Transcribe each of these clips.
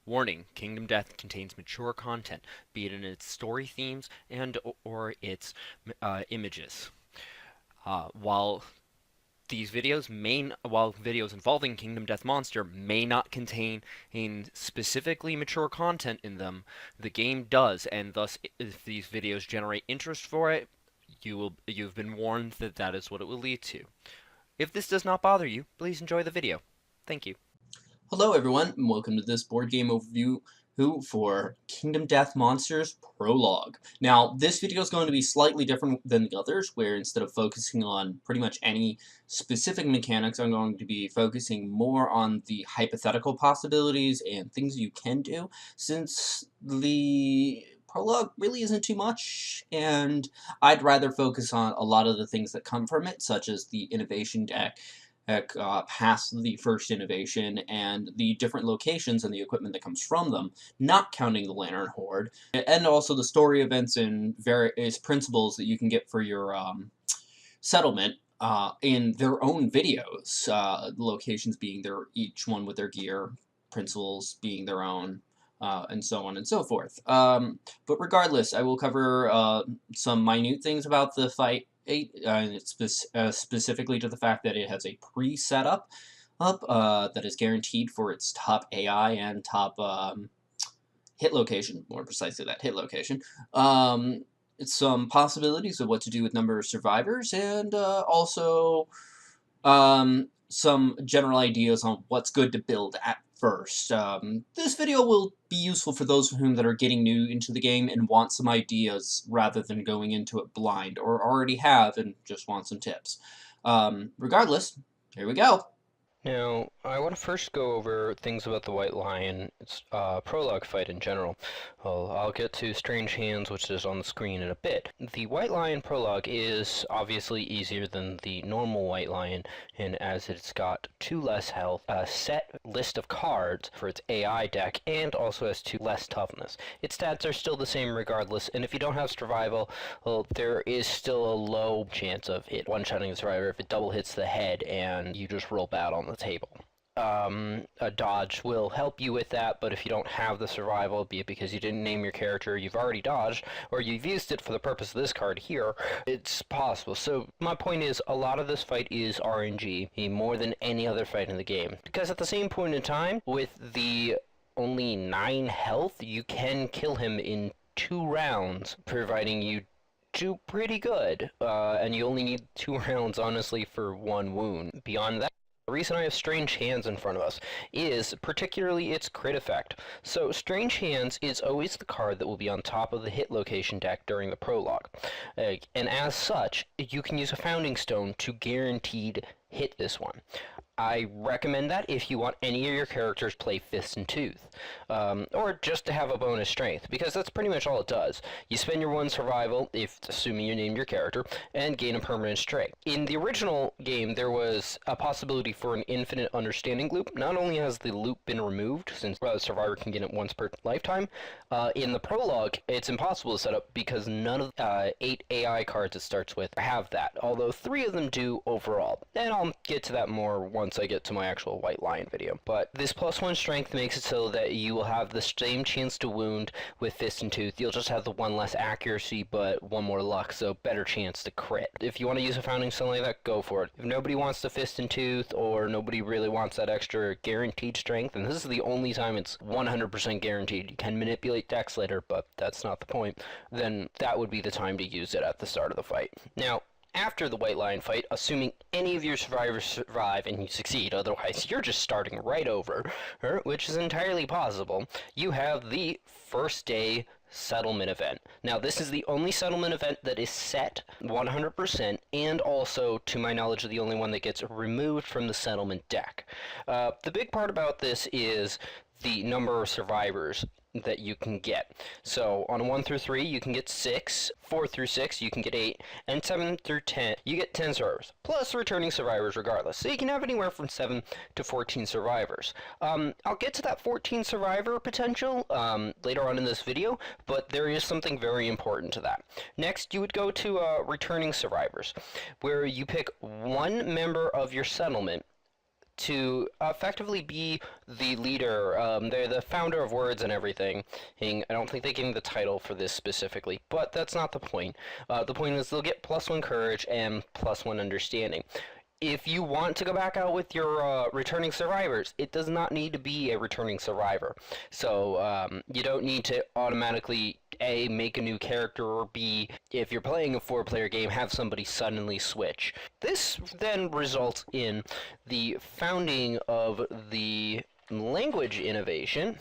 Warning: Kingdom Death contains mature content, be it in its story themes and or its images. While while videos involving Kingdom Death Monster may not contain specifically mature content in them, the game does, and thus, if these videos generate interest for it, you've been warned that that is what it will lead to. If this does not bother you, please enjoy the video. Thank you. Hello everyone, and welcome to this board game overview for Kingdom Death Monsters Prologue. Now, this video is going to be slightly different than the others, where instead of focusing on pretty much any specific mechanics, I'm going to be focusing more on the hypothetical possibilities and things you can do, since the Prologue really isn't too much, and I'd rather focus on a lot of the things that come from it, such as the innovation deck, past the first innovation and the different locations and the equipment that comes from them, not counting the Lantern Horde, and also the story events and various principles that you can get for your settlement in their own videos, locations being each one with their gear, principles being their own, and so on and so forth. But regardless, I will cover some minute things about the fight, specifically to the fact that it has a pre-setup that is guaranteed for its top AI and top hit location, more precisely that hit location. Some possibilities of what to do with number of survivors, and also some general ideas on what's good to build at first. This video will be useful for those of whom that are getting new into the game and want some ideas rather than going into it blind, or already have and just want some tips. Regardless, here we go. Now, I want to first go over things about the White Lion prologue fight in general. Well, I'll get to Strange Hands, which is on the screen in a bit. The White Lion prologue is obviously easier than the normal White Lion, and as it's got 2 less health, a set list of cards for its AI deck, and also has 2 less toughness. Its stats are still the same regardless, and if you don't have survival, well, there is still a low chance of it one-shotting the survivor if it double hits the head and you just roll bad on the table. A dodge will help you with that, but if you don't have the survival, be it because you didn't name your character, you've already dodged, or you've used it for the purpose of this card here, it's possible. So my point is, a lot of this fight is RNG, more than any other fight in the game. Because at the same point in time, with the only 9 health, you can kill him in 2 rounds, providing you do pretty good, and you only need 2 rounds, honestly, for 1 wound. Beyond that, the reason I have Strange Hands in front of us is particularly its crit effect. So Strange Hands is always the card that will be on top of the hit location deck during the prologue. And as such, you can use a Founding Stone to guaranteed hit this one. I recommend that if you want any of your characters play Fist and Tooth, or just to have a bonus strength, because that's pretty much all it does. You spend your 1 survival, assuming you named your character, and gain a permanent strength. In the original game, there was a possibility for an infinite understanding loop. Not only has the loop been removed, since a survivor can get it once per lifetime, in the prologue, it's impossible to set up because none of the 8 AI cards it starts with have that, although 3 of them do overall. And I'll get to that more once I get to my actual White Lion video. But this +1 strength makes it so that you will have the same chance to wound with Fist and Tooth. You'll just have the 1 less accuracy, but 1 more luck, so better chance to crit. If you want to use a Founding Stone like that, go for it. If nobody wants the Fist and Tooth, or nobody really wants that extra guaranteed strength, and this is the only time it's 100% guaranteed, you can manipulate decks later, but that's not the point, then that would be the time to use it at the start of the fight. Now, after the White Lion fight, assuming any of your survivors survive and you succeed, otherwise you're just starting right over, which is entirely possible, you have the first day settlement event. Now, this is the only settlement event that is set 100%, and also, to my knowledge, the only one that gets removed from the settlement deck. The big part about this is the number of survivors that you can get. So on a 1 through 3 you can get 6, 4 through 6 you can get 8, and 7 through 10 you get 10 survivors, plus returning survivors regardless. So you can have anywhere from 7 to 14 survivors. I'll get to that 14 survivor potential later on in this video, but there is something very important to that. Next, you would go to returning survivors, where you pick 1 member of your settlement to effectively be the leader. They're the founder of words and everything. I don't think they gave the title for this specifically, but that's not the point. The point is they'll get +1 courage and +1 understanding. If you want to go back out with your returning survivors, it does not need to be a returning survivor. So you don't need to automatically A, make a new character, or B, if you're playing a 4-player game, have somebody suddenly switch. This then results in the founding of the language innovation,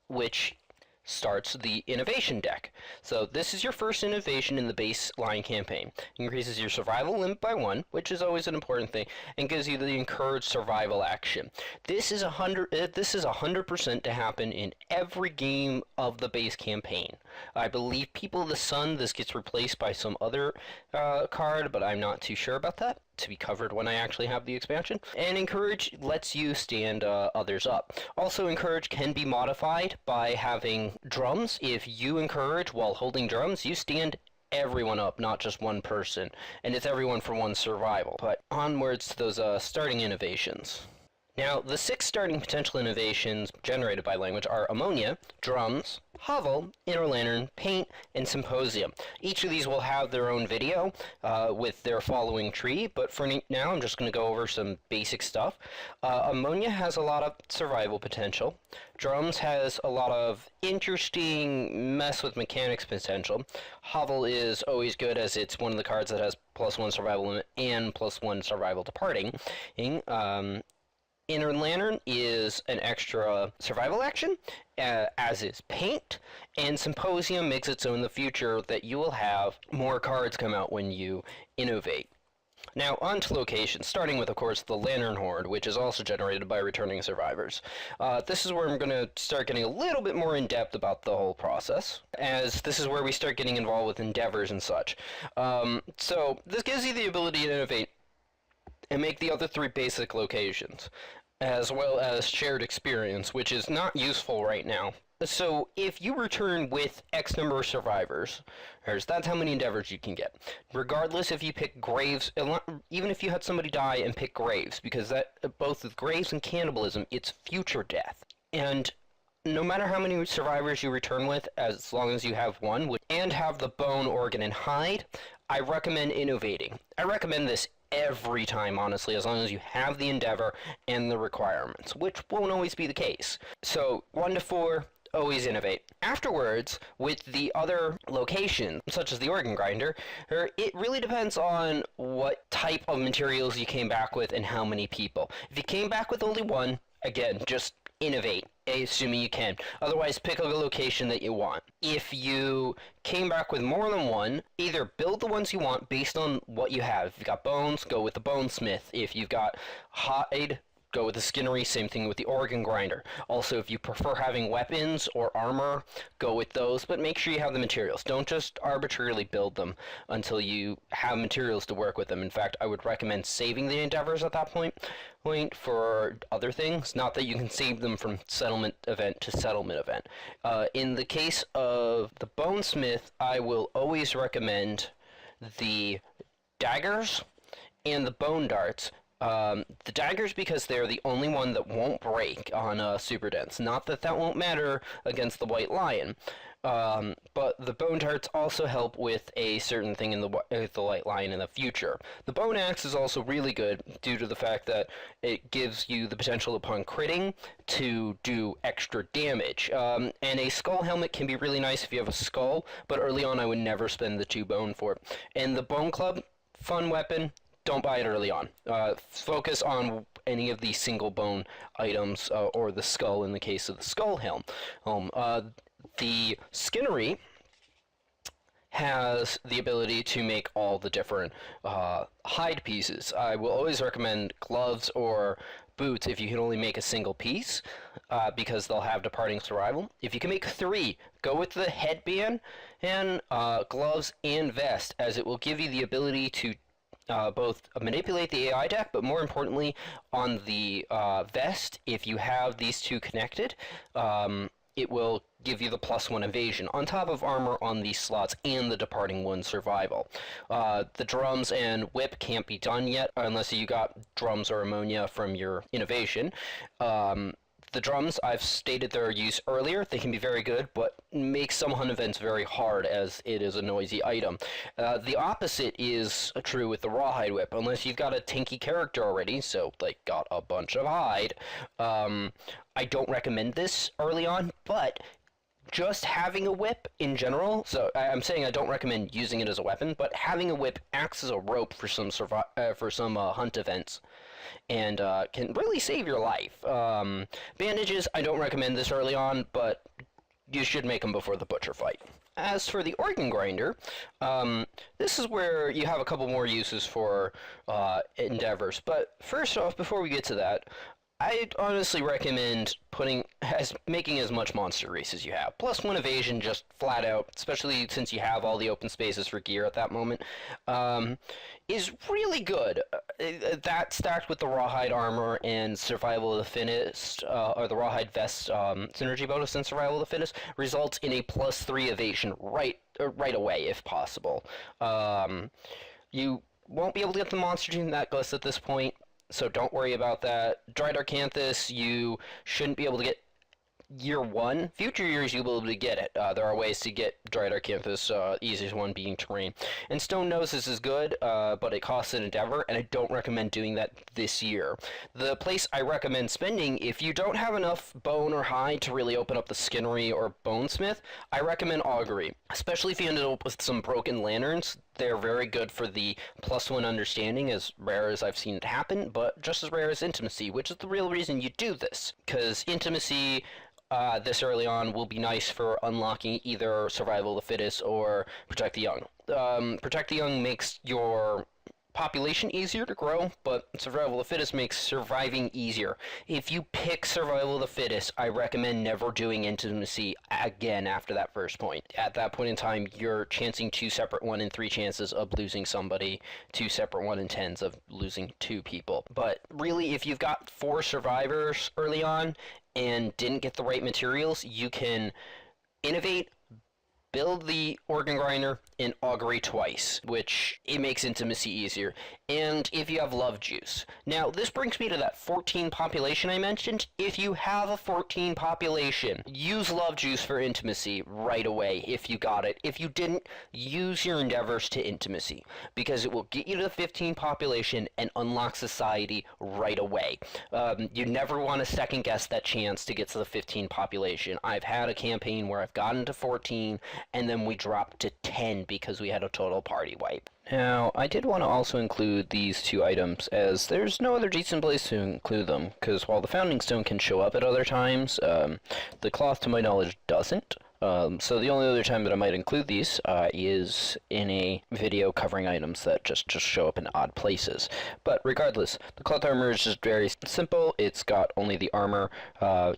which starts the innovation deck. So this is your first innovation in the baseline campaign. Increases your survival limit by 1, which is always an important thing, and gives you the encouraged survival action. This is 100% to happen in every game of the base campaign. I believe People of the Sun, this gets replaced by some other card, but I'm not too sure about that. To be covered when I actually have the expansion. And Encourage lets you stand others up. Also, Encourage can be modified by having drums. If you encourage while holding drums, you stand everyone up, not just one person. And it's everyone for one survival. But onwards to those starting innovations. Now, the 6 starting potential innovations generated by language are Ammonia, Drums, Hovel, Inner Lantern, Paint, and Symposium. Each of these will have their own video with their following tree, but for now I'm just going to go over some basic stuff. Ammonia has a lot of survival potential. Drums has a lot of interesting mess with mechanics potential. Hovel is always good as it's one of the cards that has +1 survival limit and +1 survival departing. Inner Lantern is an extra survival action, as is Paint, and Symposium makes it so in the future that you will have more cards come out when you innovate. Now, on to locations, starting with, of course, the Lantern Horde, which is also generated by returning survivors. This is where I'm going to start getting a little bit more in-depth about the whole process, as this is where we start getting involved with endeavors and such. So, this gives you the ability to innovate and make the other 3 basic locations, as well as shared experience, which is not useful right now. So if you return with X number of survivors, that's how many endeavors you can get. Regardless if you pick graves, even if you had somebody die and pick graves, because that both with graves and cannibalism, it's future death. And no matter how many survivors you return with, as long as you have one, and have the bone, organ, and hide, I recommend innovating. I recommend this every time, honestly, as long as you have the endeavor and the requirements, which won't always be the case. So 1 to 4, always innovate. Afterwards, with the other locations, such as the organ grinder, it really depends on what type of materials you came back with and how many people. If you came back with only 1, again, just innovate, assuming you can. Otherwise, pick a location that you want. If you came back with more than 1, either build the ones you want based on what you have. If you've got bones, go with the bonesmith. If you've got hide, go with the skinnery, same thing with the organ grinder. Also, if you prefer having weapons or armor, go with those, but make sure you have the materials. Don't just arbitrarily build them until you have materials to work with them. In fact, I would recommend saving the endeavors at that point for other things. Not that you can save them from settlement event to settlement event. In the case of the bonesmith, I will always recommend the daggers and the bone darts. The daggers because they're the only one that won't break on super dense. Not that that won't matter against the white lion, but the bone darts also help with a certain thing in the white lion in the future. The bone axe is also really good due to the fact that it gives you the potential upon critting to do extra damage. And a skull helmet can be really nice if you have a skull, but early on I would never spend the 2 bone for it. And the bone club, fun weapon. Don't buy it early on. Focus on any of the single bone items, or the skull in the case of the skull helm. The skinnery has the ability to make all the different hide pieces. I will always recommend gloves or boots if you can only make a single piece, because they'll have departing survival. If you can make 3, go with the headband and gloves and vest, as it will give you the ability to both manipulate the AI deck, but more importantly, on the vest, if you have these 2 connected, it will give you the +1 evasion on top of armor on these slots and the departing 1 survival. The drums and whip can't be done yet unless you got drums or ammonia from your innovation. The drums, I've stated their use earlier. They can be very good, but make some hunt events very hard as it is a noisy item. The opposite is true with the rawhide whip. Unless you've got a tanky character already, so like got a bunch of hide, I don't recommend this early on, but just having a whip in general, so I'm saying I don't recommend using it as a weapon, but having a whip acts as a rope for some hunt events, and can really save your life. Bandages, I don't recommend this early on, but you should make them before the butcher fight. As for the organ grinder, this is where you have a couple more uses for endeavors, but first off, before we get to that, I'd honestly recommend making as much monster grease as you have. +1 evasion, just flat out, especially since you have all the open spaces for gear at that moment, is really good. That stacked with the rawhide armor and survival of the fittest, or the rawhide vest synergy bonus and survival of the fittest, results in a +3 evasion right away if possible. You won't be able to get the monster gene necklace at this point, so don't worry about that. Dried Arcanthus, you shouldn't be able to get year 1. Future years, you'll be able to get it. There are ways to get Dried Arcanthus, easiest one being Terrain. And Stone Noses is good, but it costs an endeavor, and I don't recommend doing that this year. The place I recommend spending, if you don't have enough bone or hide to really open up the Skinnery or Bonesmith, I recommend Augury. Especially if you ended up with some broken lanterns. They're very good for the +1 understanding, as rare as I've seen it happen, but just as rare as Intimacy, which is the real reason you do this. Because Intimacy, this early on, will be nice for unlocking either Survival of the Fittest or Protect the Young. Protect the Young makes your population easier to grow, but Survival of the Fittest makes surviving easier. If you pick Survival of the Fittest, I recommend never doing Intimacy again after that first point. At that point in time, you're chancing 2 separate 1 in 3 chances of losing somebody, 2 separate 1 in 10s of losing 2 people. But really, if you've got 4 survivors early on and didn't get the right materials, you can innovate, build the organ grinder, and augury twice, which it makes Intimacy easier. And if you have love juice. Now, this brings me to that 14 population I mentioned. If you have a 14 population, use love juice for Intimacy right away if you got it. If you didn't, use your endeavors to Intimacy, because it will get you to the 15 population and unlock society right away. You never want to second guess that chance to get to the 15 population. I've had a campaign where I've gotten to 14 and then we dropped to 10 because we had a total party wipe. Now, I did want to also include these 2 items, as there's no other decent place to include them, because while the Founding Stone can show up at other times, the cloth, to my knowledge, doesn't. So the only other time that I might include these is in a video covering items that just show up in odd places. But regardless, the cloth armor is just very simple. It's got only the armor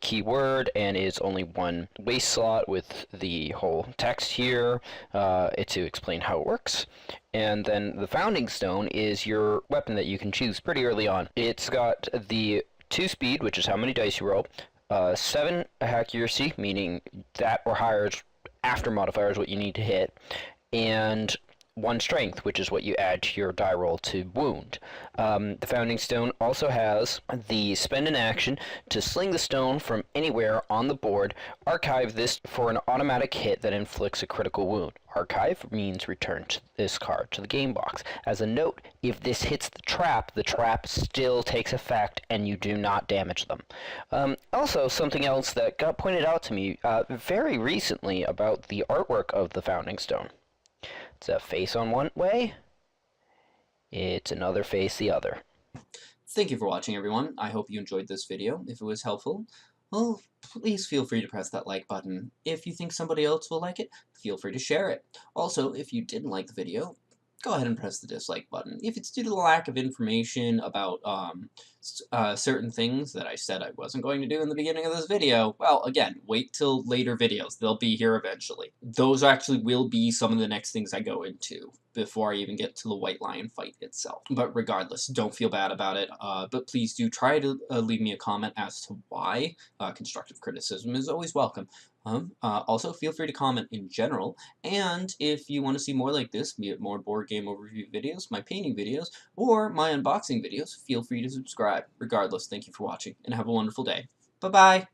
keyword, and it's only 1 waist slot with the whole text here to explain how it works. And then the Founding Stone is your weapon that you can choose pretty early on. It's got the 2 speed, which is how many dice you roll, 7 accuracy, meaning that or higher after modifier is what you need to hit, and 1 strength, which is what you add to your die roll to wound. The Founding Stone also has the spend an action to sling the stone from anywhere on the board. Archive this for an automatic hit that inflicts a critical wound. Archive means return this card to the game box. As a note, if this hits the trap still takes effect and you do not damage them. Also, something else that got pointed out to me very recently about the artwork of the Founding Stone. It's a face on one way, it's another face the other. Thank you for watching, everyone. I hope you enjoyed this video. If it was helpful, well, please feel free to press that like button. If you think somebody else will like it, feel free to share it. Also, if you didn't like the video, go ahead and press the dislike button. If it's due to the lack of information about certain things that I said I wasn't going to do in the beginning of this video, well, again, wait till later videos. They'll be here eventually. Those actually will be some of the next things I go into before I even get to the White Lion fight itself. But regardless, don't feel bad about it, but please do try to leave me a comment as to why. Constructive criticism is always welcome. Also, feel free to comment in general, and if you want to see more like this, be it more board game overview videos, my painting videos, or my unboxing videos, feel free to subscribe. Regardless, thank you for watching, and have a wonderful day. Bye-bye!